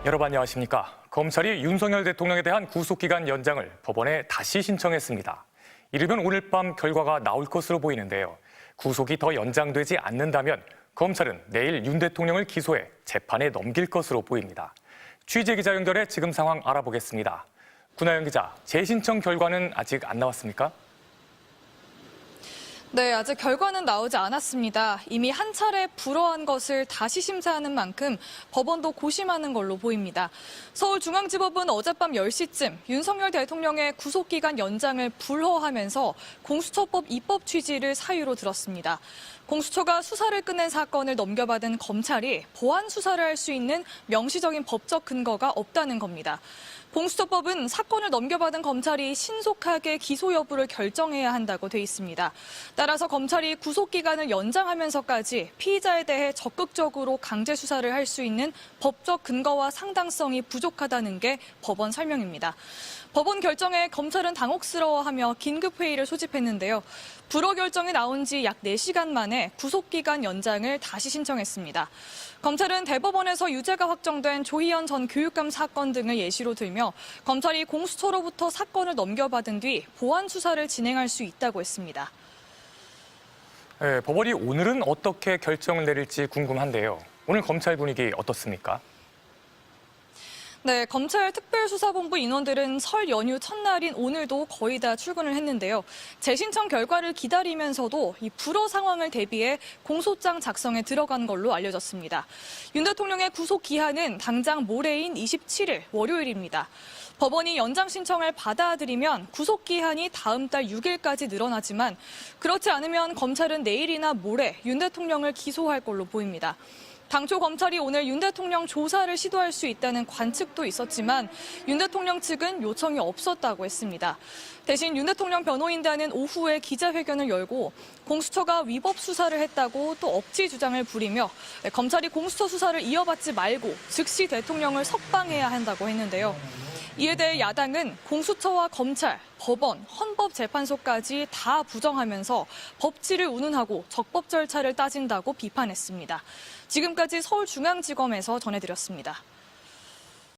여러분 안녕하십니까. 검찰이 윤석열 대통령에 대한 구속기간 연장을 법원에 다시 신청했습니다. 이르면 오늘 밤 결과가 나올 것으로 보이는데요. 구속이 더 연장되지 않는다면 검찰은 내일 윤 대통령을 기소해 재판에 넘길 것으로 보입니다. 취재기자 연결해 지금 상황 알아보겠습니다. 구나영 기자, 재신청 결과는 아직 안 나왔습니까? 네, 아직 결과는 나오지 않았습니다. 이미 한 차례 불허한 것을 다시 심사하는 만큼 법원도 고심하는 걸로 보입니다. 서울중앙지법은 어젯밤 10시쯤 윤석열 대통령의 구속기간 연장을 불허하면서 공수처법 입법 취지를 사유로 들었습니다. 공수처가 수사를 끝낸 사건을 넘겨받은 검찰이 보완 수사를 할 수 있는 명시적인 법적 근거가 없다는 겁니다. 공수처법은 사건을 넘겨받은 검찰이 신속하게 기소 여부를 결정해야 한다고 돼 있습니다. 따라서 검찰이 구속기간을 연장하면서까지 피의자에 대해 적극적으로 강제 수사를 할 수 있는 법적 근거와 상당성이 부족하다는 게 법원 설명입니다. 법원 결정에 검찰은 당혹스러워하며 긴급회의를 소집했는데요. 불허 결정이 나온 지 약 4시간 만에 구속기간 연장을 다시 신청했습니다. 검찰은 대법원에서 유죄가 확정된 조희연 전 교육감 사건 등을 예시로 들며 검찰이 공수처로부터 사건을 넘겨받은 뒤 보완 수사를 진행할 수 있다고 했습니다. 네, 법원이 오늘은 어떻게 결정을 내릴지 궁금한데요. 오늘 검찰 분위기 어떻습니까? 네, 검찰 특별수사본부 인원들은 설 연휴 첫날인 오늘도 거의 다 출근을 했는데요. 재신청 결과를 기다리면서도 이 불허 상황을 대비해 공소장 작성에 들어간 걸로 알려졌습니다. 윤 대통령의 구속 기한은 당장 모레인 27일 월요일입니다. 법원이 연장 신청을 받아들이면 구속 기한이 다음 달 6일까지 늘어나지만 그렇지 않으면 검찰은 내일이나 모레 윤 대통령을 기소할 걸로 보입니다. 당초 검찰이 오늘 윤 대통령 조사를 시도할 수 있다는 관측도 있었지만 윤 대통령 측은 요청이 없었다고 했습니다. 대신 윤 대통령 변호인단은 오후에 기자회견을 열고 공수처가 위법 수사를 했다고 또 억지 주장을 부리며 검찰이 공수처 수사를 이어받지 말고 즉시 대통령을 석방해야 한다고 했는데요. 이에 대해 야당은 공수처와 검찰, 법원, 헌법재판소까지 다 부정하면서 법치를 운운하고 적법 절차를 따진다고 비판했습니다. 지금까지 서울중앙지검에서 전해드렸습니다.